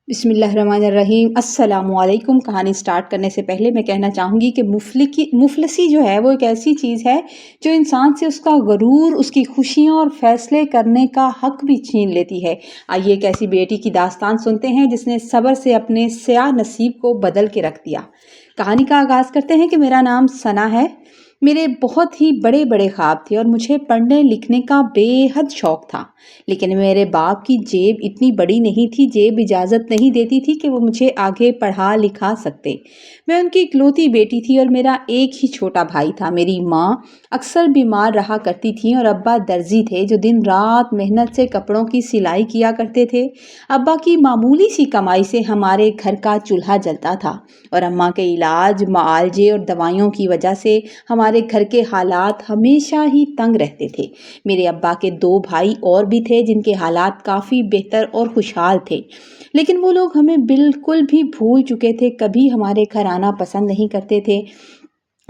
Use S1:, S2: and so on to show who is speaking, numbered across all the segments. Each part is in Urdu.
S1: بسم اللہ الرحمن الرحیم۔ السلام علیکم۔ کہانی سٹارٹ کرنے سے پہلے میں کہنا چاہوں گی کہ مفلسی جو ہے وہ ایک ایسی چیز ہے جو انسان سے اس کا غرور، اس کی خوشیاں اور فیصلے کرنے کا حق بھی چھین لیتی ہے۔ آئیے ایک ایسی بیٹی کی داستان سنتے ہیں جس نے صبر سے اپنے سیاہ نصیب کو بدل کے رکھ دیا۔ کہانی کا آغاز کرتے ہیں کہ میرا نام ثنا ہے۔ میرے بہت ہی بڑے بڑے خواب تھے اور مجھے پڑھنے لکھنے کا بے حد شوق تھا، لیکن میرے باپ کی جیب اتنی بڑی نہیں تھی، جیب اجازت نہیں دیتی تھی کہ وہ مجھے آگے پڑھا لکھا سکتے۔ میں ان کی اکلوتی بیٹی تھی اور میرا ایک ہی چھوٹا بھائی تھا۔ میری ماں اکثر بیمار رہا کرتی تھیں اور ابا درزی تھے جو دن رات محنت سے کپڑوں کی سلائی کیا کرتے تھے۔ ابا کی معمولی سی کمائی سے ہمارے گھر کا چولہا جلتا تھا اور اماں کے علاج، معالجے اور دوائیوں کی وجہ سے ہمارے گھر کے حالات ہمیشہ ہی تنگ رہتے تھے۔ میرے ابا کے 2 بھائی اور بھی تھے جن کے حالات کافی بہتر اور خوشحال تھے، لیکن وہ لوگ ہمیں بالکل بھی بھول چکے تھے، کبھی ہمارے گھر آنا پسند نہیں کرتے تھے۔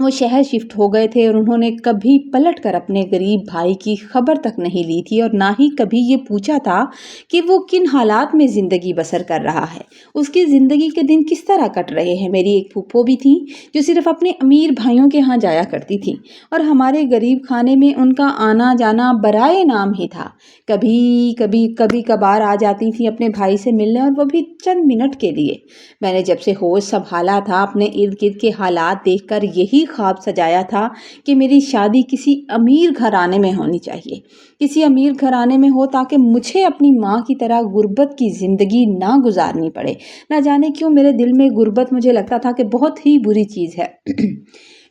S1: وہ شہر شفٹ ہو گئے تھے اور انہوں نے کبھی پلٹ کر اپنے غریب بھائی کی خبر تک نہیں لی تھی اور نہ ہی کبھی یہ پوچھا تھا کہ وہ کن حالات میں زندگی بسر کر رہا ہے، اس کی زندگی کے دن کس طرح کٹ رہے ہیں۔ میری ایک پھپھو بھی تھیں جو صرف اپنے امیر بھائیوں کے ہاں جایا کرتی تھیں اور ہمارے غریب خانے میں ان کا آنا جانا برائے نام ہی تھا۔ کبھی کبھار آ جاتی تھیں اپنے بھائی سے ملنے، اور وہ بھی چند منٹ کے لیے۔ میں نے جب سے ہوش سنبھالا تھا اپنے ارد گرد کے حالات دیکھ کر یہی خواب سجایا تھا کہ میری شادی کسی امیر گھرانے میں ہونی چاہیے، کسی امیر گھرانے میں ہو تاکہ مجھے اپنی ماں کی طرح غربت کی زندگی نہ گزارنی پڑے۔ نہ جانے کیوں میرے دل میں غربت مجھے لگتا تھا کہ بہت ہی بری چیز ہے۔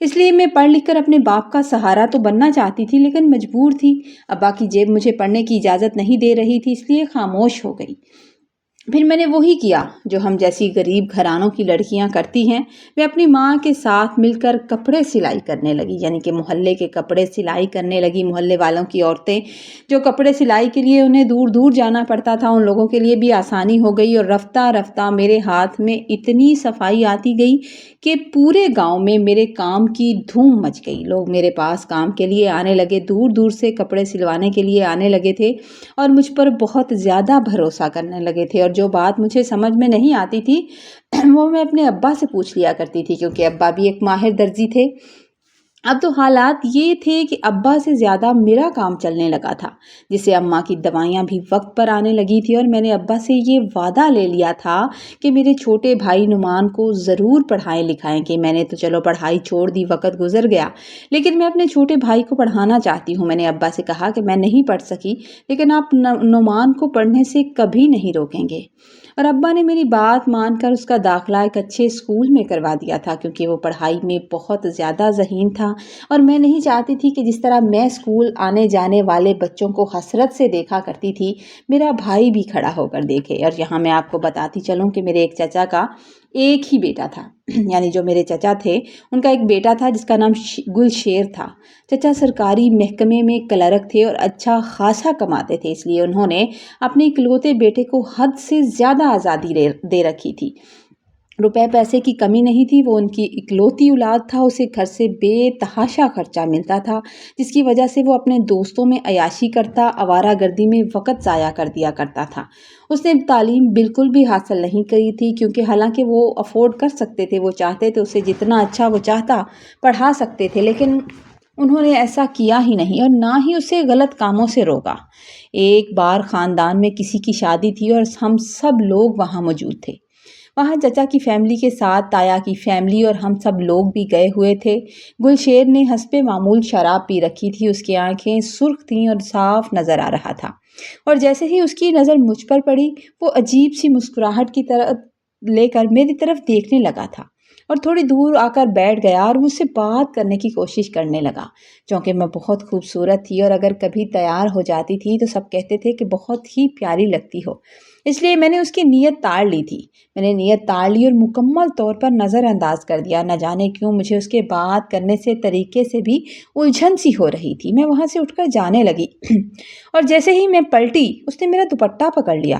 S1: اس لیے میں پڑھ لکھ کر اپنے باپ کا سہارا تو بننا چاہتی تھی، لیکن مجبور تھی۔ ابا کی جیب مجھے پڑھنے کی اجازت نہیں دے رہی تھی، اس لیے خاموش ہو گئی۔ پھر میں نے وہی کیا جو ہم جیسی غریب گھرانوں کی لڑکیاں کرتی ہیں۔ میں اپنی ماں کے ساتھ مل کر کپڑے سلائی کرنے لگی، یعنی کہ محلے کے کپڑے سلائی کرنے لگی۔ محلے والوں کی عورتیں جو کپڑے سلائی کے لیے انہیں دور دور جانا پڑتا تھا، ان لوگوں کے لیے بھی آسانی ہو گئی اور رفتہ رفتہ میرے ہاتھ میں اتنی صفائی آتی گئی کہ پورے گاؤں میں میرے کام کی دھوم مچ گئی۔ لوگ میرے پاس کام کے لیے آنے لگے، دور دور سے کپڑے سلوانے کے لیے آنے لگے تھے اور مجھ پر بہت زیادہ بھروسہ کرنے لگے تھے، اور جو بات مجھے سمجھ میں نہیں آتی تھی وہ میں اپنے ابا سے پوچھ لیا کرتی تھی، کیونکہ ابا بھی ایک ماہر درزی تھے۔ اب تو حالات یہ تھے کہ ابا سے زیادہ میرا کام چلنے لگا تھا، جس سے اماں کی دوائیاں بھی وقت پر آنے لگی تھی، اور میں نے ابا سے یہ وعدہ لے لیا تھا کہ میرے چھوٹے بھائی نعمان کو ضرور پڑھائیں لکھائیں گے۔ میں نے تو چلو پڑھائی چھوڑ دی، وقت گزر گیا، لیکن میں اپنے چھوٹے بھائی کو پڑھانا چاہتی ہوں۔ میں نے ابا سے کہا کہ میں نہیں پڑھ سکی، لیکن آپ نعمان کو پڑھنے سے کبھی نہیں روکیں گے، اور ابا نے میری بات مان کر اس کا داخلہ ایک اچھے اسکول میں کروا دیا تھا، کیونکہ وہ پڑھائی میں بہت زیادہ ذہین تھا اور میں نہیں چاہتی تھی کہ جس طرح میں اسکول آنے جانے والے بچوں کو حسرت سے دیکھا کرتی تھی، میرا بھائی بھی کھڑا ہو کر دیکھے۔ اور یہاں میں آپ کو بتاتی چلوں کہ میرے ایک چچا کا ایک ہی بیٹا تھا، یعنی جو میرے چچا تھے ان کا ایک بیٹا تھا جس کا نام گل شیر تھا۔ چچا سرکاری محکمے میں کلرک تھے اور اچھا خاصا کماتے تھے، اس لیے انہوں نے اپنے اکلوتے بیٹے کو حد سے زیادہ آزادی دے رکھی تھی۔ روپے پیسے کی کمی نہیں تھی، وہ ان کی اکلوتی اولاد تھا، اسے گھر سے بے تحاشا خرچہ ملتا تھا، جس کی وجہ سے وہ اپنے دوستوں میں عیاشی کرتا، آوارہ گردی میں وقت ضائع کر دیا کرتا تھا۔ اس نے تعلیم بالکل بھی حاصل نہیں کی تھی، کیونکہ حالانکہ وہ افورڈ کر سکتے تھے، وہ چاہتے تھے اسے جتنا اچھا وہ چاہتا پڑھا سکتے تھے، لیکن انہوں نے ایسا کیا ہی نہیں اور نہ ہی اسے غلط کاموں سے روکا۔ ایک بار خاندان میں کسی کی شادی تھی اور ہم سب لوگ وہاں موجود تھے۔ وہاں چچا کی فیملی کے ساتھ تایا کی فیملی اور ہم سب لوگ بھی گئے ہوئے تھے۔ گل شیر نے حسب معمول شراب پی رکھی تھی، اس کی آنکھیں سرخ تھیں اور صاف نظر آ رہا تھا، اور جیسے ہی اس کی نظر مجھ پر پڑی وہ عجیب سی مسکراہٹ کی طرف لے کر میری طرف دیکھنے لگا تھا اور تھوڑی دور آ کر بیٹھ گیا اور مجھ سے بات کرنے کی کوشش کرنے لگا۔ چونکہ میں بہت خوبصورت تھی اور اگر کبھی تیار ہو جاتی تھی تو سب کہتے تھے کہ بہت ہی پیاری لگتی ہو، اس لیے میں نے اس کی نیت تاڑ لی تھی۔ میں نے نیت تاڑ لی اور مکمل طور پر نظر انداز کر دیا۔ نہ جانے کیوں مجھے اس کے بات کرنے سے طریقے سے بھی الجھن سی ہو رہی تھی۔ میں وہاں سے اٹھ کر جانے لگی اور جیسے ہی میں پلٹی اس نے میرا دوپٹہ پکڑ لیا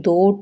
S1: 2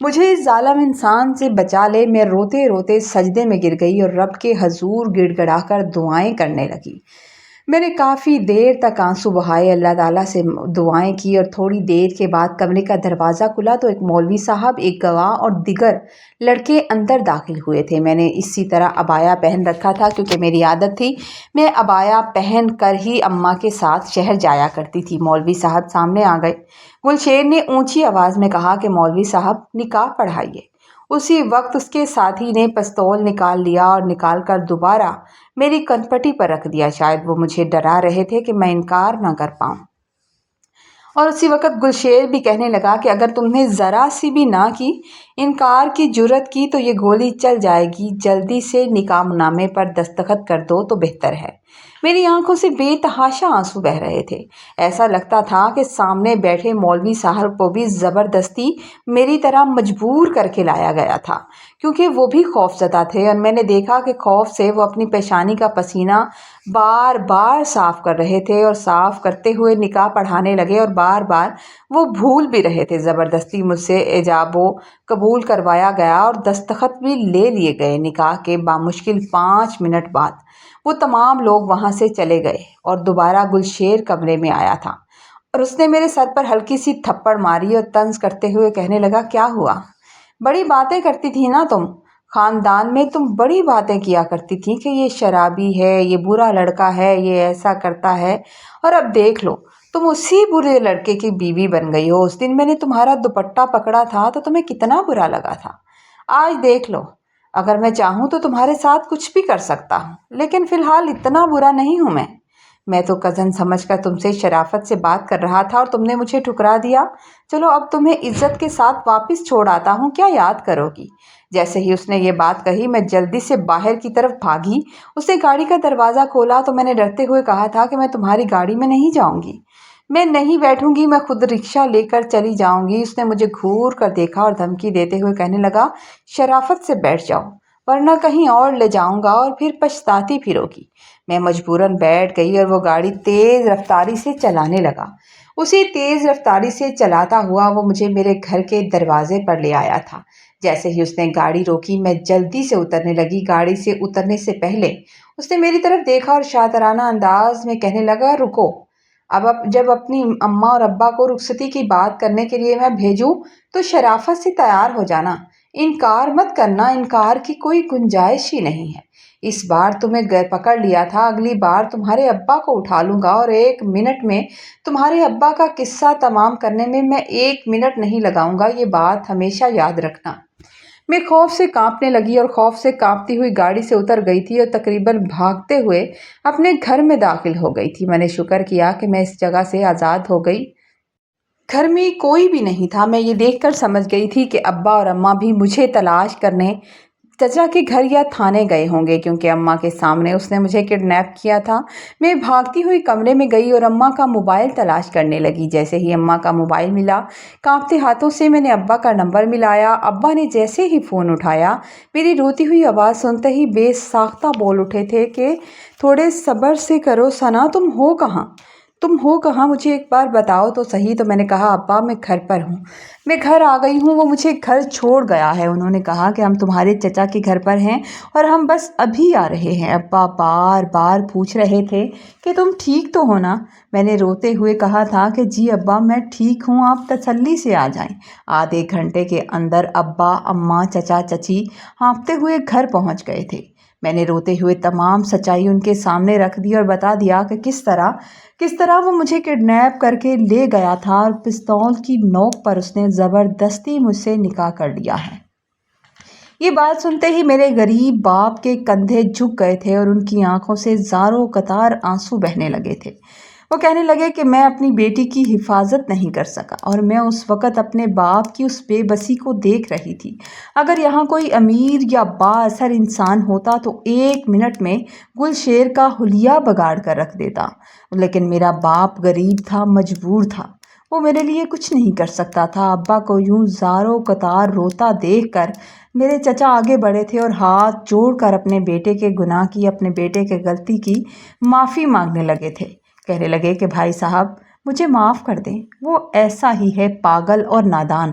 S1: مجھے اس ظالم انسان سے بچا لے۔ میں روتے روتے سجدے میں گر گئی اور رب کے حضور گڑ گڑا کر دعائیں کرنے لگی۔ میں نے کافی دیر تک آنسو بہائے، اللہ تعالیٰ سے دعائیں کی، اور تھوڑی دیر کے بعد کمرے کا دروازہ کھلا تو ایک مولوی صاحب، ایک گواہ اور دیگر لڑکے اندر داخل ہوئے تھے۔ میں نے اسی طرح عبایا پہن رکھا تھا کیونکہ میری عادت تھی میں عبایا پہن کر ہی اماں کے ساتھ شہر جایا کرتی تھی۔ مولوی صاحب سامنے آ گئے۔ گلشیر نے اونچی آواز میں کہا کہ مولوی صاحب نکاح پڑھائیے۔ اسی وقت اس کے ساتھی نے پستول نکال لیا اور نکال کر دوبارہ میری کنپٹی پر رکھ دیا۔ شاید وہ مجھے ڈرا رہے تھے کہ میں انکار نہ کر پاؤں۔ اور اسی وقت گلشیر بھی کہنے لگا کہ اگر تم نے ذرا سی بھی نہ کی، انکار کی جرت کی تو یہ گولی چل جائے گی، جلدی سے نکاح نامے پر دستخط کر دو تو بہتر ہے۔ میری آنکھوں سے بے تحاشا آنسو بہہ رہے تھے۔ ایسا لگتا تھا کہ سامنے بیٹھے مولوی صاحب کو بھی زبردستی میری طرح مجبور کر کے لایا گیا تھا، کیونکہ وہ بھی خوف زدہ تھے، اور میں نے دیکھا کہ خوف سے وہ اپنی پیشانی کا پسینہ بار بار صاف کر رہے تھے، اور صاف کرتے ہوئے نکاح پڑھانے لگے، اور بار بار وہ بھول بھی رہے تھے۔ زبردستی مجھ سے ایجاب و قبول کروایا گیا اور دستخط بھی لے لیے گئے۔ نکاح کے بامشکل 5 منٹ بعد وہ تمام لوگ وہاں سے چلے گئے، اور دوبارہ گلشیر کمرے میں آیا تھا، اور اس نے میرے سر پر ہلکی سی تھپڑ ماری اور طنز کرتے ہوئے کہنے لگا، کیا ہوا؟ بڑی باتیں کرتی تھی نا تم، خاندان میں تم بڑی باتیں کیا کرتی تھی کہ یہ شرابی ہے، یہ برا لڑکا ہے، یہ ایسا کرتا ہے، اور اب دیکھ لو تم اسی برے لڑکے کی بیوی بن گئی ہو۔ اس دن میں نے تمہارا دوپٹہ پکڑا تھا تو تمہیں کتنا برا لگا تھا، آج دیکھ لو، اگر میں چاہوں تو تمہارے ساتھ کچھ بھی کر سکتا ہوں، لیکن فی الحال اتنا برا نہیں ہوں میں تو کزن سمجھ کر تم سے شرافت سے بات کر رہا تھا اور تم نے مجھے ٹھکرا دیا۔ چلو اب تمہیں عزت کے ساتھ واپس چھوڑ آتا ہوں، کیا یاد کرو گی؟ جیسے ہی اس نے یہ بات کہی میں جلدی سے باہر کی طرف بھاگی۔ اس نے گاڑی کا دروازہ کھولا تو میں نے ڈرتے ہوئے کہا تھا کہ میں تمہاری گاڑی میں نہیں جاؤں گی، میں نہیں بیٹھوں گی، میں خود رکشہ لے کر چلی جاؤں گی۔ اس نے مجھے گھور کر دیکھا اور دھمکی دیتے ہوئے کہنے لگا، شرافت سے بیٹھ جاؤ ورنہ کہیں اور لے جاؤں گا اور پھر پچھتاتی پھرو گی۔ میں مجبوراً بیٹھ گئی اور وہ گاڑی تیز رفتاری سے چلانے لگا۔ اسی تیز رفتاری سے چلاتا ہوا وہ مجھے میرے گھر کے دروازے پر لے آیا تھا۔ جیسے ہی اس نے گاڑی روکی میں جلدی سے اترنے لگی۔ گاڑی سے اترنے سے پہلے اس نے میری طرف دیکھا اور شاطرانہ انداز میں کہنے لگا، رکو، اب جب اپنی اماں اور ابا کو رخصتی کی بات کرنے کے لیے میں بھیجوں تو شرافت سے تیار ہو جانا، انکار مت کرنا، انکار کی کوئی گنجائش ہی نہیں ہے۔ اس بار تمہیں پکڑ لیا تھا، اگلی بار تمہارے ابا کو اٹھا لوں گا، اور 1 منٹ میں تمہارے ابا کا قصہ تمام کرنے میں 1 منٹ نہیں لگاؤں گا، یہ بات ہمیشہ یاد رکھنا۔ میں خوف سے کانپنے لگی اور خوف سے کانپتی ہوئی گاڑی سے اتر گئی تھی اور تقریباً بھاگتے ہوئے اپنے گھر میں داخل ہو گئی تھی۔ میں نے شکر کیا کہ میں اس جگہ سے آزاد ہو گئی۔ گھر میں کوئی بھی نہیں تھا۔ میں یہ دیکھ کر سمجھ گئی تھی کہ ابا اور اماں بھی مجھے تلاش کرنے چچا کے گھر یا تھانے گئے ہوں گے، کیونکہ اماں کے سامنے اس نے مجھے کڈنیپ کیا تھا۔ میں بھاگتی ہوئی کمرے میں گئی اور اماں کا موبائل تلاش کرنے لگی۔ جیسے ہی اماں کا موبائل ملا، کانپتے ہاتھوں سے میں نے ابا کا نمبر ملایا۔ ابا نے جیسے ہی فون اٹھایا، میری روتی ہوئی آواز سنتے ہی بے ساختہ بول اٹھے تھے کہ تھوڑے صبر سے کرو ثنا، تم ہو کہاں، مجھے ایک بار بتاؤ تو صحیح۔ تو میں نے کہا، ابا میں گھر پر ہوں، میں گھر آ گئی ہوں، وہ مجھے گھر چھوڑ گیا ہے۔ انہوں نے کہا کہ ہم تمہارے چچا کے گھر پر ہیں اور ہم بس ابھی آ رہے ہیں۔ ابا بار بار پوچھ رہے تھے کہ تم ٹھیک تو ہو نا؟ میں نے روتے ہوئے کہا تھا کہ جی ابا میں ٹھیک ہوں، آپ تسلی سے آ جائیں۔ آدھے گھنٹے کے اندر ابا، اماں، چچا، چچی ہانپتے ہوئے گھر پہنچ گئے تھے۔ میں نے روتے ہوئے تمام سچائی ان کے سامنے رکھ دی اور بتا دیا کہ کس طرح وہ مجھے کڈنیپ کر کے لے گیا تھا اور پستول کی نوک پر اس نے زبردستی مجھ سے نکاح کر لیا ہے۔ یہ بات سنتے ہی میرے غریب باپ کے کندھے جھک گئے تھے اور ان کی آنکھوں سے زاروں قطار آنسو بہنے لگے تھے۔ وہ کہنے لگے کہ میں اپنی بیٹی کی حفاظت نہیں کر سکا اور میں اس وقت اپنے باپ کی اس بے بسی کو دیکھ رہی تھی۔ اگر یہاں کوئی امیر یا با اثر انسان ہوتا تو 1 منٹ میں گلشیر کا حلیہ بگاڑ کر رکھ دیتا، لیکن میرا باپ غریب تھا، مجبور تھا، وہ میرے لیے کچھ نہیں کر سکتا تھا۔ ابا کو یوں زاروں قطار روتا دیکھ کر میرے چچا آگے بڑھے تھے اور ہاتھ جوڑ کر اپنے بیٹے کے گناہ کی، اپنے بیٹے کے غلطی کی معافی مانگنے لگے تھے۔ کہنے لگے کہ بھائی صاحب مجھے معاف کر دیں، وہ ایسا ہی ہے، پاگل اور نادان،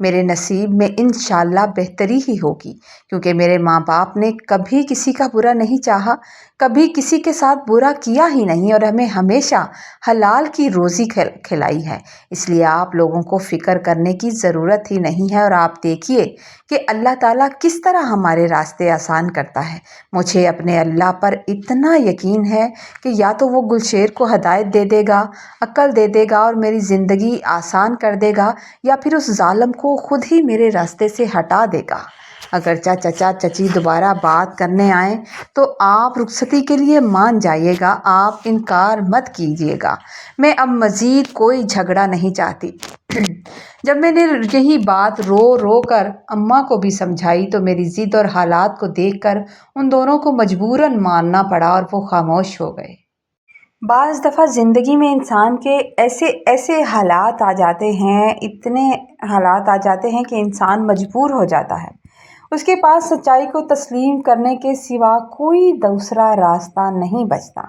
S1: میرے نصیب میں انشاءاللہ بہتری ہی ہوگی، کیونکہ میرے ماں باپ نے کبھی کسی کا برا نہیں چاہا، کبھی کسی کے ساتھ برا کیا ہی نہیں، اور ہمیں ہمیشہ حلال کی روزی کھلائی ہے۔ اس لیے آپ لوگوں کو فکر کرنے کی ضرورت ہی نہیں ہے، اور آپ دیکھیے کہ اللہ تعالیٰ کس طرح ہمارے راستے آسان کرتا ہے۔ مجھے اپنے اللہ پر اتنا یقین ہے کہ یا تو وہ گلشیر کو ہدایت دے دے گا، عقل دے دے گا اور میری زندگی آسان کر دے گا، یا پھر اس ظالم کو خود ہی میرے راستے سے ہٹا دے گا۔ اگرچہ چچا چچی دوبارہ بات کرنے آئیں تو آپ رخصتی کے لیے مان جائیے گا، آپ انکار مت کیجیے گا۔ میں اب مزید کوئی جھگڑا نہیں چاہتی۔ جب میں نے یہی بات رو رو کر اماں کو بھی سمجھائی تو میری ضد اور حالات کو دیکھ کر ان دونوں کو مجبوراً ماننا پڑا اور وہ خاموش ہو گئے۔ بعض دفعہ زندگی میں انسان کے ایسے حالات آ جاتے ہیں، اتنے حالات آ جاتے ہیں کہ انسان مجبور ہو جاتا ہے۔ اس کے پاس سچائی کو تسلیم کرنے کے سوا کوئی دوسرا راستہ نہیں بچتا،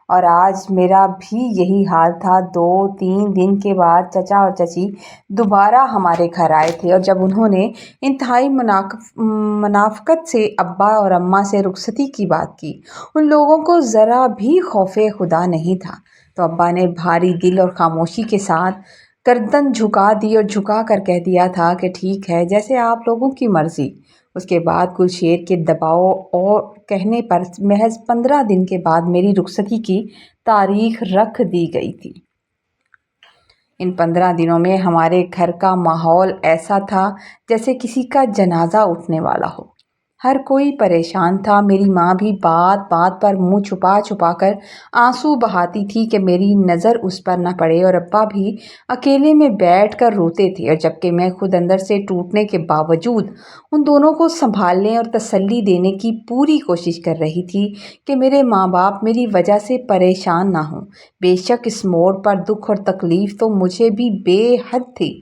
S1: اور آج میرا بھی یہی حال تھا۔ 2-3 دن کے بعد چچا اور چچی دوبارہ ہمارے گھر آئے تھے، اور جب انہوں نے انتہائی منافقت سے ابا اور اماں سے رخصتی کی بات کی، ان لوگوں کو ذرا بھی خوف خدا نہیں تھا، تو ابا نے بھاری دل اور خاموشی کے ساتھ گردن جھکا دی اور جھکا کر کہہ دیا تھا کہ ٹھیک ہے، جیسے آپ لوگوں کی مرضی۔ اس کے بعد گلشیر کے دباؤ اور کہنے پر محض 15 دن کے بعد میری رخصتی کی تاریخ رکھ دی گئی تھی۔ ان 15 دنوں میں ہمارے گھر کا ماحول ایسا تھا جیسے کسی کا جنازہ اٹھنے والا ہو۔ ہر کوئی پریشان تھا۔ میری ماں بھی بات بات پر منہ چھپا چھپا کر آنسو بہاتی تھی کہ میری نظر اس پر نہ پڑے، اور ابا بھی اکیلے میں بیٹھ کر روتے تھے، اور جبکہ میں خود اندر سے ٹوٹنے کے باوجود ان دونوں کو سنبھالنے اور تسلی دینے کی پوری کوشش کر رہی تھی کہ میرے ماں باپ میری وجہ سے پریشان نہ ہوں۔ بے شک اس موڑ پر دکھ اور تکلیف تو مجھے بھی بے حد تھی،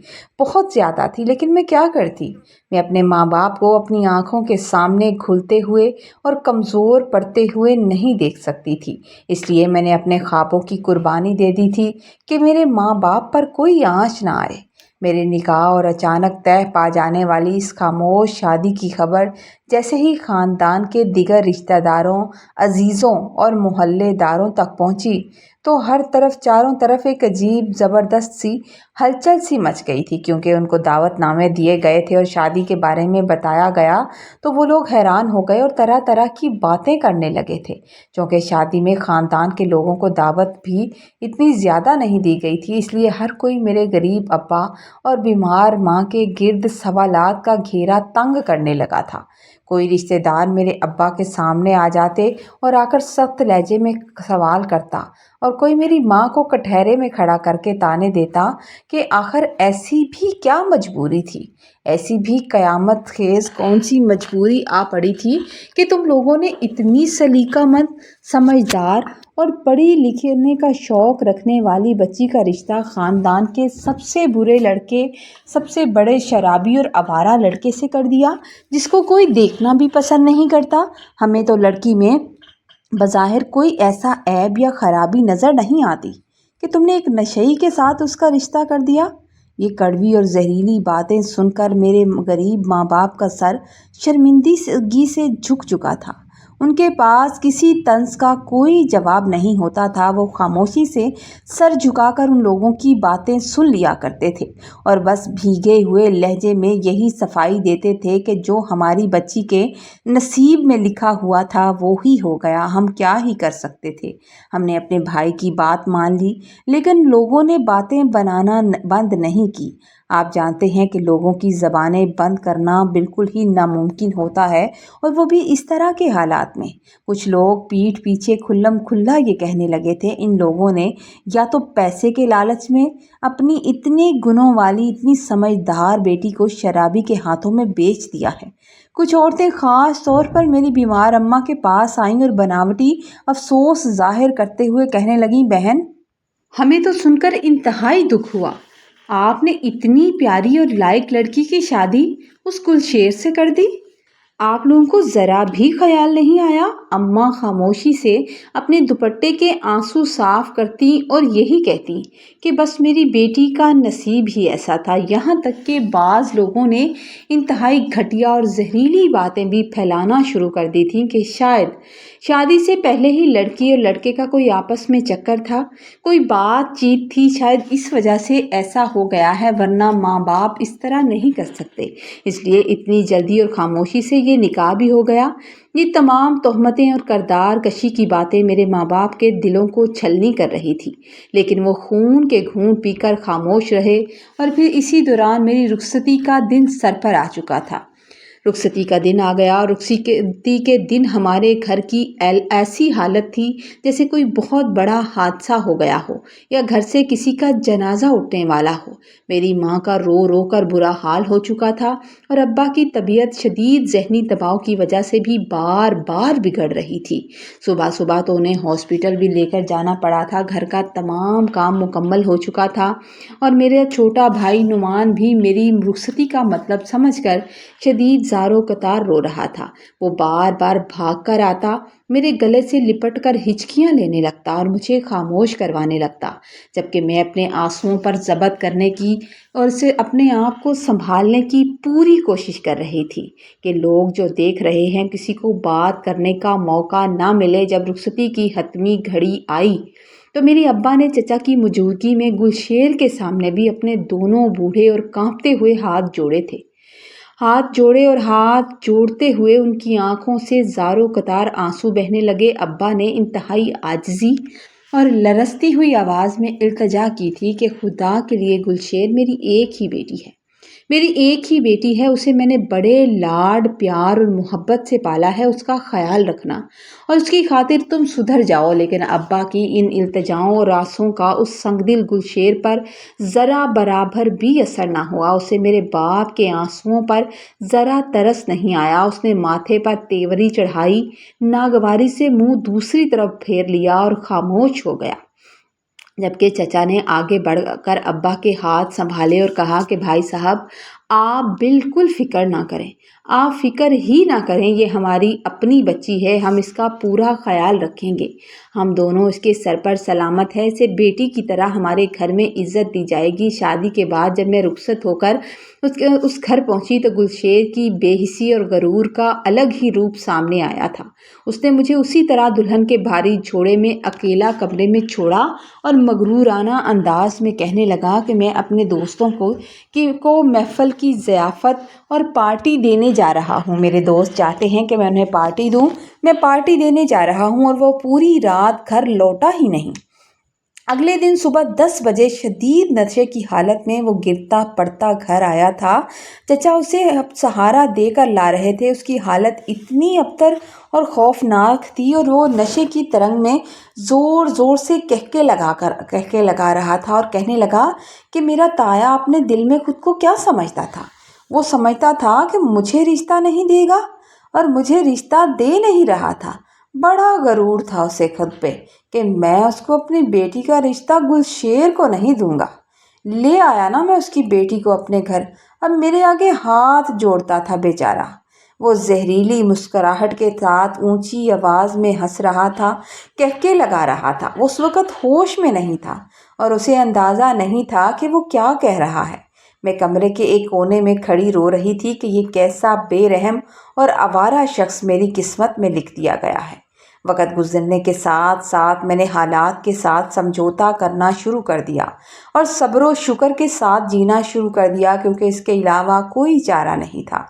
S1: بہت زیادہ تھی، لیکن میں کیا کرتی؟ میں اپنے ماں باپ کو اپنی آنکھوں کے سامنے گھلتے ہوئے اور کمزور پڑتے ہوئے نہیں دیکھ سکتی تھی۔ اس لیے میں نے اپنے خوابوں کی قربانی دے دی تھی کہ میرے ماں باپ پر کوئی آنچ نہ آئے۔ میرے نکاح اور اچانک طے پا جانے والی اس خاموش شادی کی خبر جیسے ہی خاندان کے دیگر رشتہ داروں، عزیزوں اور محلے داروں تک پہنچی تو ہر طرف چاروں طرف ایک عجیب زبردست سی ہلچل سی مچ گئی تھی، کیونکہ ان کو دعوت نامے دیے گئے تھے اور شادی کے بارے میں بتایا گیا تو وہ لوگ حیران ہو گئے اور طرح طرح کی باتیں کرنے لگے تھے۔ چونکہ شادی میں خاندان کے لوگوں کو دعوت بھی اتنی زیادہ نہیں دی گئی تھی، اس لیے ہر کوئی میرے غریب ابا اور بیمار ماں کے گرد سوالات کا گھیرا تنگ کرنے لگا تھا۔ کوئی رشتہ دار میرے ابا کے سامنے آ جاتے اور آ کر سخت لہجے میں سوال کرتا، اور کوئی میری ماں کو کٹہرے میں کھڑا کر کے طعنے دیتا کہ آخر ایسی بھی کیا مجبوری تھی، ایسی بھی قیامت خیز کون سی مجبوری آ پڑی تھی کہ تم لوگوں نے اتنی سلیقہ مند، سمجھدار اور پڑھی لکھنے کا شوق رکھنے والی بچی کا رشتہ خاندان کے سب سے برے لڑکے، سب سے بڑے شرابی اور آوارہ لڑکے سے کر دیا، جس کو کوئی دیکھنا بھی پسند نہیں کرتا۔ ہمیں تو لڑکی میں بظاہر کوئی ایسا عیب یا خرابی نظر نہیں آتی کہ تم نے ایک نشئی کے ساتھ اس کا رشتہ کر دیا۔ یہ کڑوی اور زہریلی باتیں سن کر میرے غریب ماں باپ کا سر شرمندگی سے جھک چکا تھا۔ ان کے پاس کسی طنز کا کوئی جواب نہیں ہوتا تھا۔ وہ خاموشی سے سر جھکا کر ان لوگوں کی باتیں سن لیا کرتے تھے اور بس بھیگے ہوئے لہجے میں یہی صفائی دیتے تھے کہ جو ہماری بچی کے نصیب میں لکھا ہوا تھا وہی ہو گیا، ہم کیا ہی کر سکتے تھے۔ ہم نے اپنے بھائی کی بات مان لی، لیکن لوگوں نے باتیں بنانا بند نہیں کی۔ آپ جانتے ہیں کہ لوگوں کی زبانیں بند کرنا بالکل ہی ناممکن ہوتا ہے، اور وہ بھی اس طرح کے حالات میں۔ کچھ لوگ پیٹھ پیچھے کھلم کھلا یہ کہنے لگے تھے، ان لوگوں نے یا تو پیسے کے لالچ میں اپنی اتنے گنوں والی، اتنی سمجھدار بیٹی کو شرابی کے ہاتھوں میں بیچ دیا ہے۔ کچھ عورتیں خاص طور پر میری بیمار اماں کے پاس آئیں اور بناوٹی افسوس ظاہر کرتے ہوئے کہنے لگیں، بہن، ہمیں تو سن کر انتہائی دکھ ہوا، آپ نے اتنی پیاری اور لائق لڑکی کی شادی اس گلشیر سے کر دی۔ آپ لوگوں کو ذرا بھی خیال نہیں آیا؟ اماں خاموشی سے اپنے دوپٹے کے آنسو صاف کرتی اور یہی کہتی کہ بس میری بیٹی کا نصیب ہی ایسا تھا۔ یہاں تک کہ بعض لوگوں نے انتہائی گھٹیا اور زہریلی باتیں بھی پھیلانا شروع کر دی تھیں کہ شاید شادی سے پہلے ہی لڑکی اور لڑکے کا کوئی آپس میں چکر تھا، کوئی بات چیت تھی، شاید اس وجہ سے ایسا ہو گیا ہے، ورنہ ماں باپ اس طرح نہیں کر سکتے، اس لیے اتنی جلدی اور خاموشی سے یہ نکاح بھی ہو گیا۔ یہ تمام تہمتیں اور کردار کشی کی باتیں میرے ماں باپ کے دلوں کو چھلنی کر رہی تھی، لیکن وہ خون کے گھونٹ پی کر خاموش رہے۔ اور پھر اسی دوران میری رخصتی کا دن سر پر آ چکا تھا۔ رخصتی کا دن آ گیا اور رخصتی کے دن ہمارے گھر کی ایسی حالت تھی جیسے کوئی بہت بڑا حادثہ ہو گیا ہو یا گھر سے کسی کا جنازہ اٹھنے والا ہو۔ میری ماں کا رو رو کر برا حال ہو چکا تھا اور ابا کی طبیعت شدید ذہنی دباؤ کی وجہ سے بھی بار بار بگڑ رہی تھی۔ صبح صبح تو انہیں ہاسپٹل بھی لے کر جانا پڑا تھا۔ گھر کا تمام کام مکمل ہو چکا تھا اور میرا چھوٹا بھائی نعمان بھی میری رخصتی کا مطلب سمجھ کر شدید زار و قطار رو رہا تھا۔ وہ بار بار بھاگ کر آتا، میرے گلے سے لپٹ کر ہچکیاں لینے لگتا اور مجھے خاموش کروانے لگتا، جبکہ میں اپنے آنسوؤں پر ضبط کرنے کی اور اسے اپنے آپ کو سنبھالنے کی پوری کوشش کر رہی تھی کہ لوگ جو دیکھ رہے ہیں، کسی کو بات کرنے کا موقع نہ ملے۔ جب رخصتی کی حتمی گھڑی آئی تو میری ابا نے چچا کی موجودگی میں گلشیر کے سامنے بھی اپنے دونوں بوڑھے اور کانپتے ہوئے ہاتھ جوڑے اور ہاتھ جوڑتے ہوئے ان کی آنکھوں سے زار و قطار آنسو بہنے لگے۔ ابا نے انتہائی عاجزی اور لرزتی ہوئی آواز میں التجا کی تھی کہ خدا کے لیے گلشیر، میری ایک ہی بیٹی ہے، اسے میں نے بڑے لاڈ پیار اور محبت سے پالا ہے، اس کا خیال رکھنا اور اس کی خاطر تم سدھر جاؤ۔ لیکن ابا کی ان التجاؤں اور آسوں کا اس سنگ دل گلشیر پر ذرا برابر بھی اثر نہ ہوا۔ اسے میرے باپ کے آنسوؤں پر ذرا ترس نہیں آیا۔ اس نے ماتھے پر تیوری چڑھائی، ناگواری سے منہ دوسری طرف پھیر لیا اور خاموش ہو گیا، جبکہ چچا نے آگے بڑھ کر ابا کے ہاتھ سنبھالے اور کہا کہ بھائی صاحب، آپ بالکل فکر نہ کریں، آپ فکر ہی نہ کریں، یہ ہماری اپنی بچی ہے، ہم اس کا پورا خیال رکھیں گے، ہم دونوں اس کے سر پر سلامت ہے، اسے بیٹی کی طرح ہمارے گھر میں عزت دی جائے گی۔ شادی کے بعد جب میں رخصت ہو کر اس گھر پہنچی تو گلشیر کی بے حسی اور غرور کا الگ ہی روپ سامنے آیا تھا۔ اس نے مجھے اسی طرح دلہن کے بھاری جھوڑے میں اکیلا کمرے میں چھوڑا اور مغرورانہ انداز میں کہنے لگا کہ میں اپنے دوستوں کو محفل کی ضیافت اور پارٹی دینے جا رہا ہوں، میرے دوست چاہتے ہیں کہ میں انہیں پارٹی دوں، میں پارٹی دینے جا رہا ہوں، اور وہ پوری رات گھر لوٹا ہی نہیں۔ اگلے دن صبح 10 بجے شدید نشے کی حالت میں وہ گرتا پڑتا گھر آیا تھا۔ چچا اسے سہارا دے کر لا رہے تھے۔ اس کی حالت اتنی ابتر اور خوفناک تھی اور وہ نشے کی ترنگ میں زور زور سے کہکے لگا رہا تھا اور کہنے لگا کہ میرا تایا اپنے دل میں خود کو کیا سمجھتا تھا؟ وہ سمجھتا تھا کہ مجھے رشتہ نہیں دے گا اور مجھے رشتہ دے نہیں رہا تھا۔ بڑا غرور تھا اسے خود پہ کہ میں اس کو اپنی بیٹی کا رشتہ گلشیر کو نہیں دوں گا۔ لے آیا نا میں اس کی بیٹی کو اپنے گھر، اب میرے آگے ہاتھ جوڑتا تھا بیچارہ۔ وہ زہریلی مسکراہٹ کے ساتھ اونچی آواز میں ہنس رہا تھا، کہکے لگا رہا تھا۔ وہ اس وقت ہوش میں نہیں تھا اور اسے اندازہ نہیں تھا کہ وہ کیا کہہ رہا ہے۔ میں کمرے کے ایک کونے میں کھڑی رو رہی تھی کہ یہ کیسا بے رحم اور آوارہ شخص میری قسمت میں لکھ دیا گیا ہے۔ وقت گزرنے کے ساتھ ساتھ میں نے حالات کے ساتھ سمجھوتا کرنا شروع کر دیا اور صبر و شکر کے ساتھ جینا شروع کر دیا، کیونکہ اس کے علاوہ کوئی چارہ نہیں تھا۔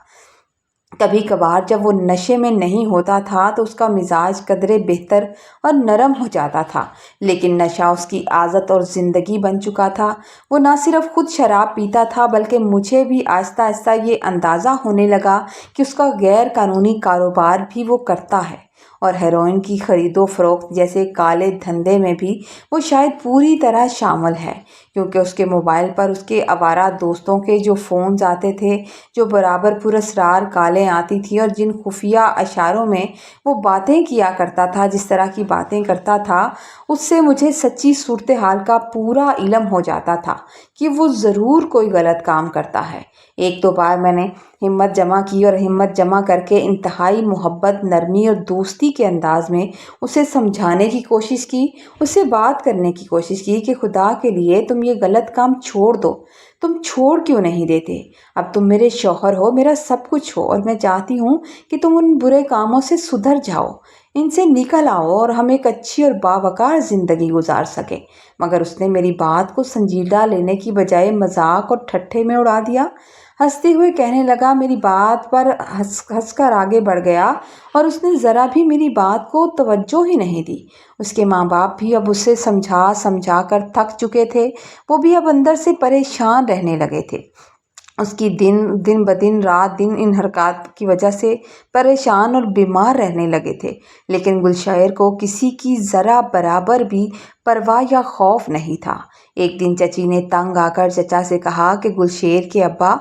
S1: کبھی کبھار جب وہ نشے میں نہیں ہوتا تھا تو اس کا مزاج قدرے بہتر اور نرم ہو جاتا تھا، لیکن نشہ اس کی عادت اور زندگی بن چکا تھا۔ وہ نہ صرف خود شراب پیتا تھا بلکہ مجھے بھی آہستہ آہستہ یہ اندازہ ہونے لگا کہ اس کا غیر قانونی کاروبار بھی وہ کرتا ہے اور ہیروئن کی خرید و فروخت جیسے کالے دھندے میں بھی وہ شاید پوری طرح شامل ہے۔ کیونکہ اس کے موبائل پر اس کے آوارہ دوستوں کے جو فونز آتے تھے، جو برابر پراسرار کالیں آتی تھیں اور جن خفیہ اشاروں میں وہ باتیں کیا کرتا تھا، جس طرح کی باتیں کرتا تھا، اس سے مجھے سچی صورتحال کا پورا علم ہو جاتا تھا کہ وہ ضرور کوئی غلط کام کرتا ہے۔ ایک دو بار میں نے ہمت جمع کی اور ہمت جمع کر کے انتہائی محبت، نرمی اور دوستی کے انداز میں اسے سمجھانے کی کوشش کی، اسے بات کرنے کی کوشش کی کہ خدا کے لیے تم یہ غلط کام چھوڑ دو، تم چھوڑ کیوں نہیں دیتے؟ اب تم میرے شوہر ہو، میرا سب کچھ ہو، اور میں چاہتی ہوں کہ تم ان برے کاموں سے سدھر جاؤ، ان سے نکل آؤ اور ہم ایک اچھی اور باوقار زندگی گزار سکیں۔ مگر اس نے میری بات کو سنجیدہ لینے کی بجائے مذاق اور ٹھٹھے میں اڑا دیا۔ ہنستے ہوئے کہنے لگا، میری بات پر ہنس کر آگے بڑھ گیا اور اس نے ذرا بھی میری بات کو توجہ ہی نہیں دی۔ اس کے ماں باپ بھی اب اسے سمجھا کر تھک چکے تھے، وہ بھی اب اندر سے پریشان رہنے لگے تھے۔ اس کی دن بدن رات دن ان حرکات کی وجہ سے پریشان اور بیمار رہنے لگے تھے، لیکن گلشیر کو کسی کی ذرا برابر بھی پرواہ یا خوف نہیں تھا۔ ایک دن چچی نے تنگ آ کر چچا سے کہا کہ گلشیر کے ابا،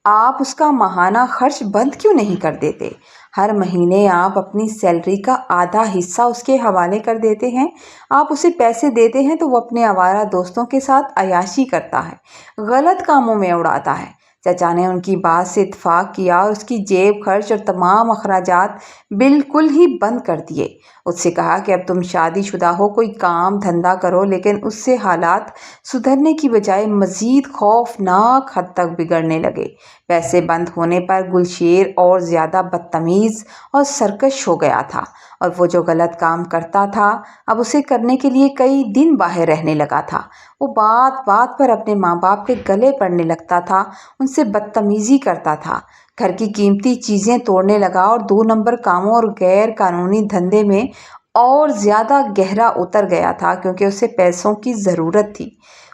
S1: آپ اس کا ماہانہ خرچ بند کیوں نہیں کر دیتے؟ ہر مہینے آپ اپنی سیلری کا آدھا حصہ اس کے حوالے کر دیتے ہیں، آپ اسے پیسے دیتے ہیں تو وہ اپنے آوارہ دوستوں کے ساتھ عیاشی کرتا ہے، غلط کاموں میں اڑاتا ہے۔ چچا نے ان کی بات سے اتفاق کیا اور اس کی جیب خرچ اور تمام اخراجات بالکل ہی بند کر دیے۔ اس سے کہا کہ اب تم شادی شدہ ہو، کوئی کام دھندا کرو، لیکن اس سے حالات سدھرنے کی بجائے مزید خوفناک حد تک بگڑنے لگے۔ پیسے بند ہونے پر گلشیر اور زیادہ بدتمیز اور سرکش ہو گیا تھا، اور وہ جو غلط کام کرتا تھا اب اسے کرنے کے لیے کئی دن باہر رہنے لگا تھا۔ وہ بات بات پر اپنے ماں باپ کے گلے پڑنے لگتا تھا، ان سے بدتمیزی کرتا تھا، گھر کی قیمتی چیزیں توڑنے لگا اور 2 نمبر کاموں اور غیر قانونی دھندے میں اور زیادہ گہرا اتر گیا تھا، کیونکہ اسے پیسوں کی ضرورت تھی۔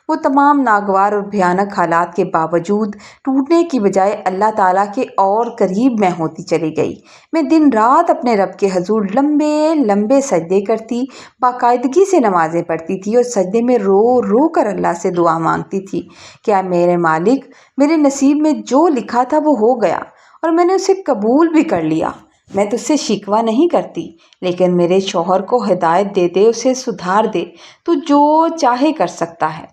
S1: وہ تمام ناگوار اور بھیانک حالات کے باوجود ٹوٹنے کی بجائے اللہ تعالیٰ کے اور قریب میں ہوتی چلی گئی۔ میں دن رات اپنے رب کے حضور لمبے لمبے سجدے کرتی، باقاعدگی سے نمازیں پڑھتی تھی اور سجدے میں رو رو کر اللہ سے دعا مانگتی تھی کہ اے میرے مالک، میرے نصیب میں جو لکھا تھا وہ ہو گیا اور میں نے اسے قبول بھی کر لیا۔ میں تجھ سے شکوہ نہیں کرتی، لیکن میرے شوہر کو ہدایت دے دے، اسے سدھار دے، تو جو چاہے کر سکتا ہے،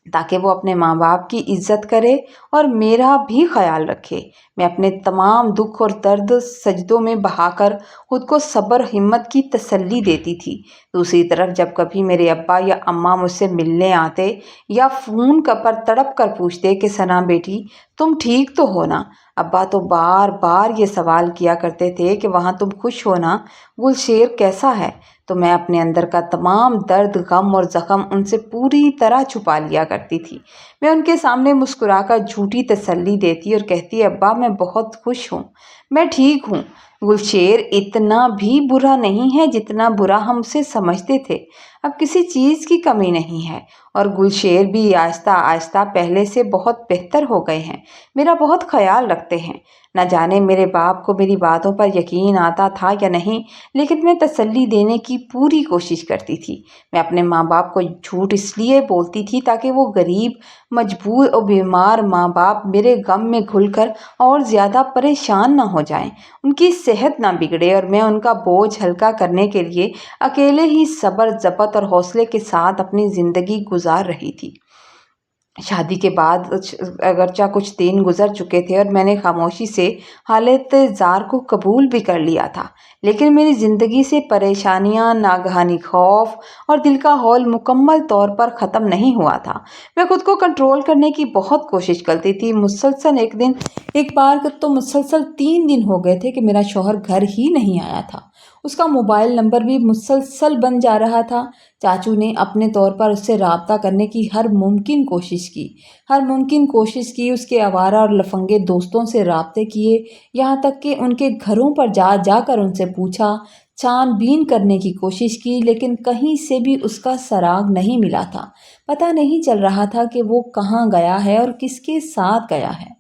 S1: تاکہ وہ اپنے ماں باپ کی عزت کرے اور میرا بھی خیال رکھے۔ میں اپنے تمام دکھ اور درد سجدوں میں بہا کر خود کو صبر ہمت کی تسلی دیتی تھی۔ دوسری طرف جب کبھی میرے ابا یا اماں مجھ سے ملنے آتے یا فون پر تڑپ کر پوچھتے کہ ثنا بیٹی تم ٹھیک تو ہو نا، ابا تو بار بار یہ سوال کیا کرتے تھے کہ وہاں تم خوش ہو نا، گلشیر کیسا ہے، تو میں اپنے اندر کا تمام درد، غم اور زخم ان سے پوری طرح چھپا لیا کرتی تھی۔ میں ان کے سامنے مسکرا کر جھوٹی تسلی دیتی اور کہتی، ابا میں بہت خوش ہوں، میں ٹھیک ہوں، گلشیر اتنا بھی برا نہیں ہے جتنا برا ہم اسے سمجھتے تھے، اب کسی چیز کی کمی نہیں ہے، اور گلشیر بھی آہستہ آہستہ پہلے سے بہت بہتر ہو گئے ہیں، میرا بہت خیال رکھتے ہیں۔ نہ جانے میرے باپ کو میری باتوں پر یقین آتا تھا یا نہیں، لیکن میں تسلی دینے کی پوری کوشش کرتی تھی۔ میں اپنے ماں باپ کو جھوٹ اس لیے بولتی تھی تاکہ وہ غریب، مجبور اور بیمار ماں باپ میرے غم میں گھل کر اور زیادہ پریشان نہ ہو جائیں، ان کی صحت نہ بگڑے، اور میں ان کا بوجھ ہلکا کرنے کے لیے اکیلے ہی صبر، ضبط اور حوصلے کے ساتھ اپنی زندگی گزار رہی تھی۔ شادی کے بعد اگرچہ کچھ دن گزر چکے تھے اور میں نے خاموشی سے حالت زار کو قبول بھی کر لیا تھا، لیکن میری زندگی سے پریشانیاں، ناگہانی خوف اور دل کا ہول مکمل طور پر ختم نہیں ہوا تھا۔ میں خود کو کنٹرول کرنے کی بہت کوشش کرتی تھی۔ ایک بار تو مسلسل 3 دن ہو گئے تھے کہ میرا شوہر گھر ہی نہیں آیا تھا۔ اس کا موبائل نمبر بھی مسلسل بن جا رہا تھا۔ چاچو نے اپنے طور پر اس سے رابطہ کرنے کی ہر ممکن کوشش کی، اس کے آوارہ اور لفنگے دوستوں سے رابطے کیے، یہاں تک کہ ان کے گھروں پر جا کر ان سے پوچھا، چھان بین کرنے کی کوشش کی، لیکن کہیں سے بھی اس کا سراغ نہیں ملا تھا۔ پتہ نہیں چل رہا تھا کہ وہ کہاں گیا ہے اور کس کے ساتھ گیا ہے،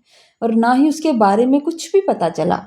S1: اور نہ ہی اس کے بارے میں کچھ بھی پتہ چلا۔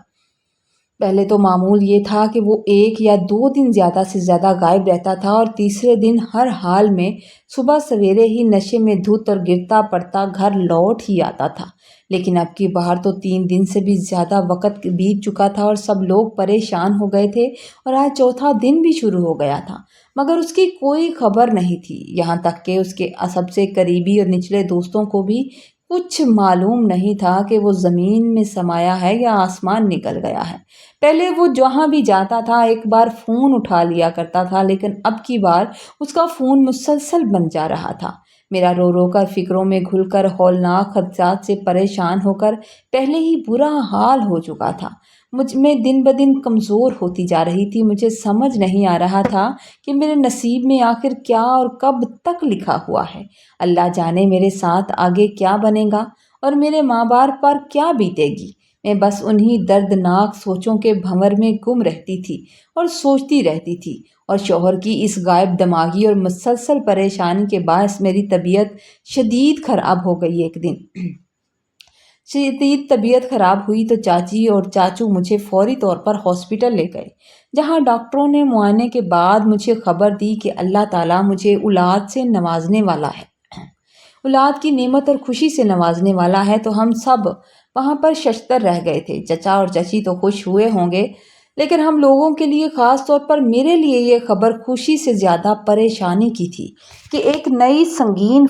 S1: پہلے تو معمول یہ تھا کہ وہ 1 یا 2 دن زیادہ سے زیادہ غائب رہتا تھا اور تیسرے دن ہر حال میں صبح سویرے ہی نشے میں دھت اور گرتا پڑتا گھر لوٹ ہی آتا تھا۔ لیکن اب کی بار تو 3 دن سے بھی زیادہ وقت بیت چکا تھا اور سب لوگ پریشان ہو گئے تھے اور آج چوتھا دن بھی شروع ہو گیا تھا مگر اس کی کوئی خبر نہیں تھی، یہاں تک کہ اس کے سب سے قریبی اور نچلے دوستوں کو بھی کچھ معلوم نہیں تھا کہ وہ زمین میں سمایا ہے یا آسمان نکل گیا ہے۔ پہلے وہ جہاں بھی جاتا تھا ایک بار فون اٹھا لیا کرتا تھا، لیکن اب کی بار اس کا فون مسلسل بند جا رہا تھا۔ میرا رو رو کر فکروں میں گھل کر ہولناک خدشات سے پریشان ہو کر پہلے ہی برا حال ہو چکا تھا۔ مجھ میں دن بدن کمزور ہوتی جا رہی تھی۔ مجھے سمجھ نہیں آ رہا تھا کہ میرے نصیب میں آخر کیا اور کب تک لکھا ہوا ہے۔ اللہ جانے میرے ساتھ آگے کیا بنے گا اور میرے ماں باپ پر کیا بیتے گی۔ میں بس انہی دردناک سوچوں کے بھنور میں گم رہتی تھی اور سوچتی رہتی تھی، اور شوہر کی اس غائب دماغی اور مسلسل پریشانی کے باعث میری طبیعت شدید خراب ہو گئی۔ ایک دن شدید طبیعت خراب ہوئی تو چاچی اور چاچو مجھے فوری طور پر ہاسپٹل لے گئے، جہاں ڈاکٹروں نے معائنے کے بعد مجھے خبر دی کہ اللہ تعالیٰ مجھے اولاد سے نوازنے والا ہے، اولاد کی نعمت اور خوشی سے نوازنے والا ہے۔ تو ہم سب وہاں پر ششتر رہ گئے تھے۔ چچا اور چچی تو خوش ہوئے ہوں گے، لیکن ہم لوگوں کے لیے، خاص طور پر میرے لیے، یہ خبر خوشی سے زیادہ پریشانی کی تھی کہ ایک نئی سنگین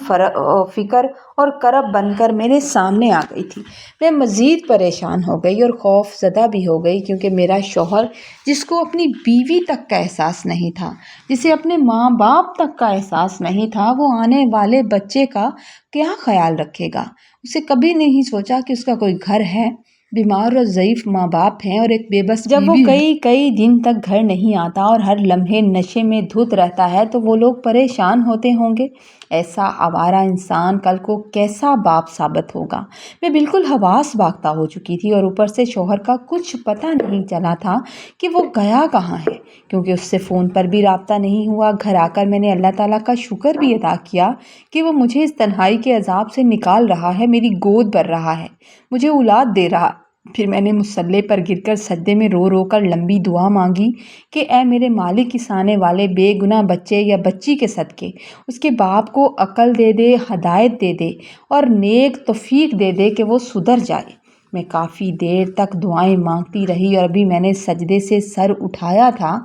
S1: فکر اور کرب بن کر میرے سامنے آ گئی تھی۔ میں مزید پریشان ہو گئی اور خوف زدہ بھی ہو گئی، کیونکہ میرا شوہر، جس کو اپنی بیوی تک کا احساس نہیں تھا، جسے اپنے ماں باپ تک کا احساس نہیں تھا، وہ آنے والے بچے کا کیا خیال رکھے گا؟ اسے کبھی نہیں سوچا کہ اس کا کوئی گھر ہے، بیمار اور ضعیف ماں باپ ہیں اور ایک بے بس جب وہ کئی دن تک گھر نہیں آتا اور ہر لمحے نشے میں دھت رہتا ہے تو وہ لوگ پریشان ہوتے ہوں گے۔ ایسا آوارہ انسان کل کو کیسا باپ ثابت ہوگا؟ میں بالکل حواس باختہ ہو چکی تھی، اور اوپر سے شوہر کا کچھ پتہ نہیں چلا تھا کہ وہ گیا کہاں ہے، کیونکہ اس سے فون پر بھی رابطہ نہیں ہوا۔ گھر آ کر میں نے اللہ تعالیٰ کا شکر بھی ادا کیا کہ وہ مجھے اس تنہائی کے عذاب سے نکال رہا ہے، میری گود بھر رہا ہے، مجھے اولاد دے رہا۔ پھر میں نے مصلے پر گر کر سجدے میں رو رو کر لمبی دعا مانگی کہ اے میرے مالک، اس آنے والے بے گناہ بچے یا بچی کے صدقے اس کے باپ کو عقل دے دے، ہدایت دے دے اور نیک توفیق دے دے کہ وہ سدھر جائے۔ میں کافی دیر تک دعائیں مانگتی رہی، اور ابھی میں نے سجدے سے سر اٹھایا تھا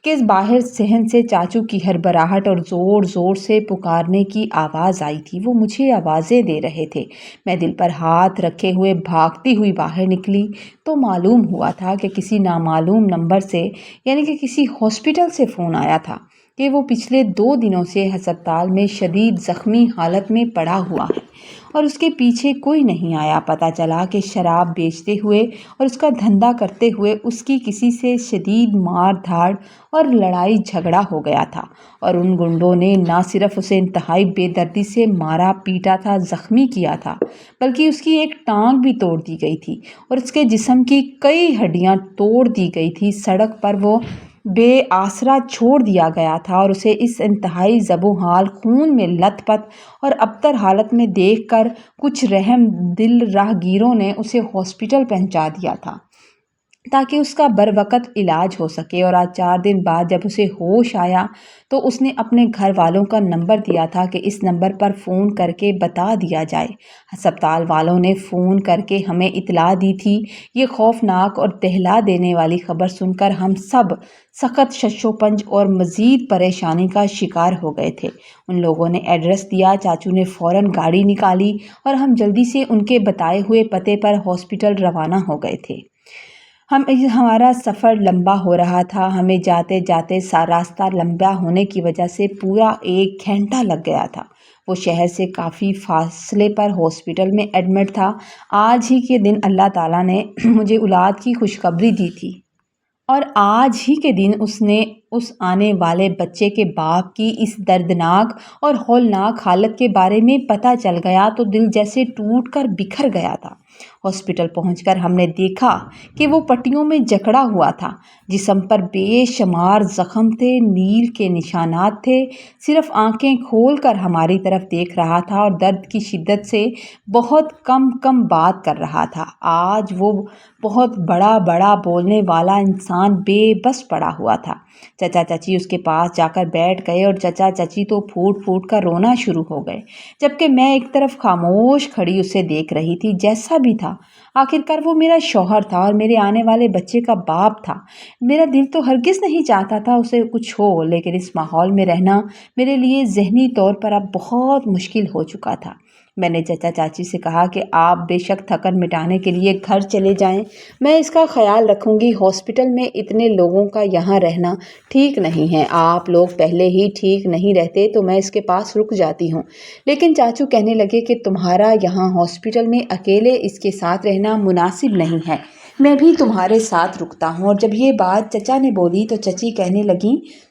S1: کہ باہر صحن سے چاچو کی ہربراہٹ اور زور زور سے پکارنے کی آواز آئی تھی۔ وہ مجھے آوازیں دے رہے تھے۔ میں دل پر ہاتھ رکھے ہوئے بھاگتی ہوئی باہر نکلی تو معلوم ہوا تھا کہ کسی نامعلوم نمبر سے، یعنی کہ کسی ہاسپٹل سے فون آیا تھا کہ وہ پچھلے 2 دنوں سے ہسپتال میں شدید زخمی حالت میں پڑا ہوا ہے اور اس کے پیچھے کوئی نہیں آیا۔ پتہ چلا کہ شراب بیچتے ہوئے اور اس کا دھندا کرتے ہوئے اس کی کسی سے شدید مار دھاڑ اور لڑائی جھگڑا ہو گیا تھا، اور ان گنڈوں نے نہ صرف اسے انتہائی بے دردی سے مارا پیٹا تھا، زخمی کیا تھا، بلکہ اس کی ایک ٹانگ بھی توڑ دی گئی تھی اور اس کے جسم کی کئی ہڈیاں توڑ دی گئی تھی۔ سڑک پر وہ بے آسرا چھوڑ دیا گیا تھا، اور اسے اس انتہائی زب و حال، خون میں لت پت اور ابتر حالت میں دیکھ کر کچھ رحم دل راہگیروں نے اسے ہاسپٹل پہنچا دیا تھا تاکہ اس کا بروقت علاج ہو سکے۔ اور آج 4 دن بعد جب اسے ہوش آیا تو اس نے اپنے گھر والوں کا نمبر دیا تھا کہ اس نمبر پر فون کر کے بتا دیا جائے۔ ہسپتال والوں نے فون کر کے ہمیں اطلاع دی تھی۔ یہ خوفناک اور دہلا دینے والی خبر سن کر ہم سب سخت شش و پنج اور مزید پریشانی کا شکار ہو گئے تھے۔ ان لوگوں نے ایڈریس دیا، چاچو نے فوراً گاڑی نکالی اور ہم جلدی سے ان کے بتائے ہوئے پتے پر ہاسپٹل روانہ ہو گئے تھے۔ ہمارا سفر لمبا ہو رہا تھا۔ ہمیں جاتے جاتے راستہ لمبا ہونے کی وجہ سے پورا 1 گھنٹہ لگ گیا تھا۔ وہ شہر سے کافی فاصلے پر ہاسپٹل میں ایڈمٹ تھا۔ آج ہی کے دن اللہ تعالیٰ نے مجھے اولاد کی خوشخبری دی تھی، اور آج ہی کے دن اس نے اس آنے والے بچے کے باپ کی اس دردناک اور ہولناک حالت کے بارے میں پتہ چل گیا تو دل جیسے ٹوٹ کر بکھر گیا تھا۔ ہاسپٹل پہنچ کر ہم نے دیکھا کہ وہ پٹیوں میں جکڑا ہوا تھا، جسم پر بے شمار زخم تھے، نیل کے نشانات تھے، صرف آنکھیں کھول کر ہماری طرف دیکھ رہا تھا اور درد کی شدت سے بہت کم بات کر رہا تھا۔ آج وہ بہت بڑا بولنے والا انسان بے بس پڑا ہوا تھا۔ چچا چچی اس کے پاس جا کر بیٹھ گئے اور چچا چچی تو پھوٹ کر رونا شروع ہو گئے، جبکہ میں ایک طرف خاموش کھڑی اسے دیکھ رہی تھی۔ جیسا بھی تھا، آخرکار وہ میرا شوہر تھا اور میرے آنے والے بچے کا باپ تھا۔ میرا دل تو ہرگز نہیں چاہتا تھا اسے کچھ ہو، لیکن اس ماحول میں رہنا میرے لیے ذہنی طور پر اب بہت مشکل ہو چکا تھا۔ میں نے چچا چاچی سے کہا کہ آپ بے شک تھکن مٹانے کے لیے گھر چلے جائیں، میں اس کا خیال رکھوں گی۔ ہاسپٹل میں اتنے لوگوں کا یہاں رہنا ٹھیک نہیں ہے، آپ لوگ پہلے ہی ٹھیک نہیں رہتے تو میں اس کے پاس رک جاتی ہوں۔ لیکن چاچو کہنے لگے کہ تمہارا یہاں ہاسپٹل میں اکیلے اس کے ساتھ رہنا مناسب نہیں ہے، میں بھی تمہارے ساتھ رکتا ہوں۔ اور جب یہ بات چچا نے بولی تو چچی کہنے لگیں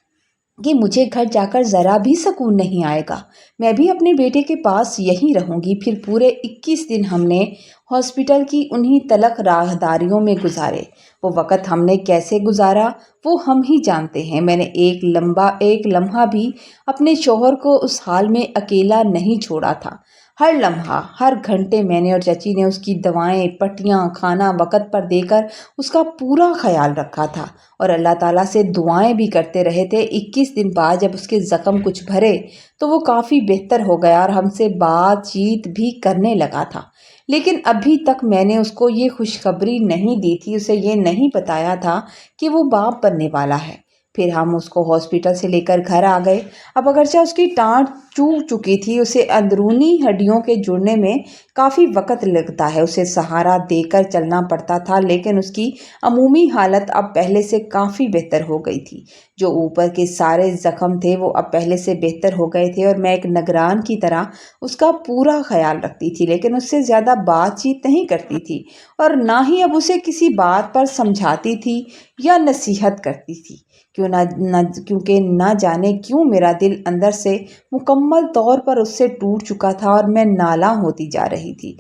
S1: کہ مجھے گھر جا کر ذرا بھی سکون نہیں آئے گا، میں بھی اپنے بیٹے کے پاس یہیں رہوں گی۔ پھر پورے 21 دن ہم نے ہاسپٹل کی انہی تلخ راہداریوں میں گزارے۔ وہ وقت ہم نے کیسے گزارا وہ ہم ہی جانتے ہیں۔ میں نے ایک لمحہ بھی اپنے شوہر کو اس حال میں اکیلا نہیں چھوڑا تھا۔ ہر لمحہ، ہر گھنٹے میں نے اور چچی نے اس کی دوائیں، پٹیاں، کھانا وقت پر دے کر اس کا پورا خیال رکھا تھا اور اللہ تعالیٰ سے دعائیں بھی کرتے رہے تھے۔ 21 دن بعد جب اس کے زخم کچھ بھرے تو وہ کافی بہتر ہو گیا اور ہم سے بات چیت بھی کرنے لگا تھا، لیکن ابھی تک میں نے اس کو یہ خوشخبری نہیں دی تھی، اسے یہ نہیں بتایا تھا کہ وہ باپ بننے والا ہے۔ پھر ہم اس کو ہاسپٹل سے لے کر گھر آ گئے۔ اب اگرچہ اس کی ٹانٹ چوک چکی تھی، اسے اندرونی ہڈیوں کے جڑنے میں کافی وقت لگتا ہے، اسے سہارا دے کر چلنا پڑتا تھا، لیکن اس کی عمومی حالت اب پہلے سے کافی بہتر ہو گئی تھی۔ جو اوپر کے سارے زخم تھے وہ اب پہلے سے بہتر ہو گئے تھے اور میں ایک نگران کی طرح اس کا پورا خیال رکھتی تھی، لیکن اس سے زیادہ بات چیت نہیں کرتی تھی اور نہ ہی اب اسے کسی بات پر سمجھاتی تھی یا نصیحت کرتی تھی، کیونکہ نہ جانے کیوں میرا دل اندر سے مکمل طور پر اس سے ٹوٹ چکا تھا اور میں نالاں ہوتی جا رہی تھی۔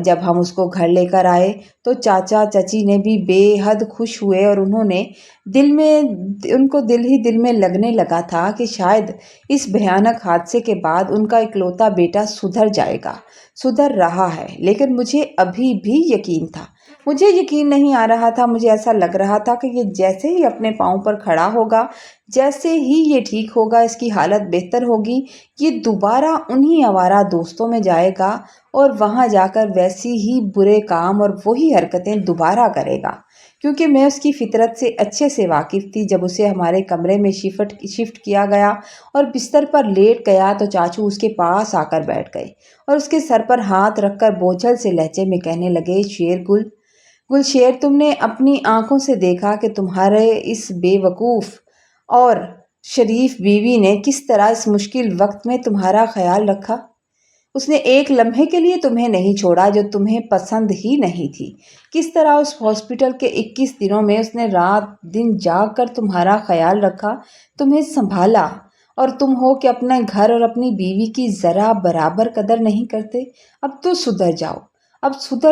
S1: جب ہم اس کو گھر لے کر آئے تو چاچا چچی نے بھی بے حد خوش ہوئے اور ان کو دل میں لگنے لگا تھا کہ شاید اس بھیانک حادثے کے بعد ان کا اکلوتا بیٹا سدھر جائے گا، سدھر رہا ہے۔ لیکن مجھے ابھی بھی یقین تھا، مجھے یقین نہیں آ رہا تھا۔ مجھے ایسا لگ رہا تھا کہ یہ جیسے ہی اپنے پاؤں پر کھڑا ہوگا، جیسے ہی یہ ٹھیک ہوگا، اس کی حالت بہتر ہوگی، یہ دوبارہ انہی آوارہ دوستوں میں جائے گا اور وہاں جا کر ویسی ہی برے کام اور وہی حرکتیں دوبارہ کرے گا، کیونکہ میں اس کی فطرت سے اچھے سے واقف تھی۔ جب اسے ہمارے کمرے میں شفٹ کیا گیا اور بستر پر لیٹ گیا تو چاچو اس کے پاس آ کر بیٹھ گئے اور اس کے سر پر ہاتھ رکھ کر بوجھل سے لہجے میں کہنے لگے، گل شیر، تم نے اپنی آنکھوں سے دیکھا کہ تمہارے اس بے وقوف اور شریف بیوی نے کس طرح اس مشکل وقت میں تمہارا خیال رکھا۔ اس نے ایک لمحے کے لیے تمہیں نہیں چھوڑا جو تمہیں پسند ہی نہیں تھی۔ کس طرح اس ہاسپٹل کے 21 دنوں میں اس نے رات دن جاگ کر تمہارا خیال رکھا، تمہیں سنبھالا، اور تم ہو کہ اپنے گھر اور اپنی بیوی کی ذرا برابر قدر نہیں کرتے۔ اب تو سدھر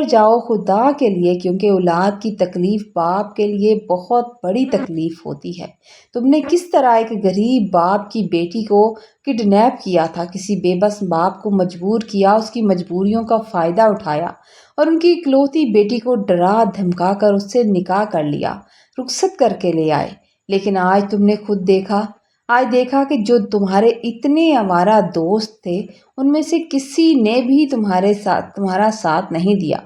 S1: جاؤ خدا کے لیے، کیونکہ اولاد کی تکلیف باپ کے لیے بہت بڑی تکلیف ہوتی ہے۔ تم نے کس طرح ایک غریب باپ کی بیٹی کو کڈنیپ کیا تھا، کسی بے بس باپ کو مجبور کیا، اس کی مجبوریوں کا فائدہ اٹھایا اور ان کی اکلوتی بیٹی کو ڈرا دھمکا کر اس سے نکاح کر لیا، رخصت کر کے لے آئے۔ لیکن آج تم نے خود دیکھا کہ جو تمہارے اتنے آوارہ دوست تھے ان میں سے کسی نے بھی تمہارا ساتھ نہیں دیا،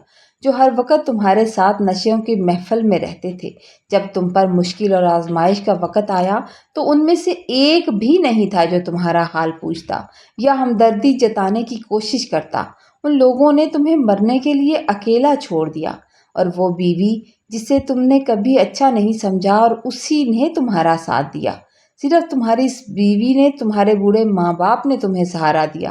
S1: جو ہر وقت تمہارے ساتھ نشوں کی محفل میں رہتے تھے۔ جب تم پر مشکل اور آزمائش کا وقت آیا تو ان میں سے ایک بھی نہیں تھا جو تمہارا حال پوچھتا یا ہمدردی جتانے کی کوشش کرتا۔ ان لوگوں نے تمہیں مرنے کے لیے اکیلا چھوڑ دیا، اور وہ بیوی جسے تم نے کبھی اچھا نہیں سمجھا اور اسی نے تمہارا ساتھ دیا۔ صرف تمہاری اس بیوی نے، تمہارے بوڑھے ماں باپ نے تمہیں سہارا دیا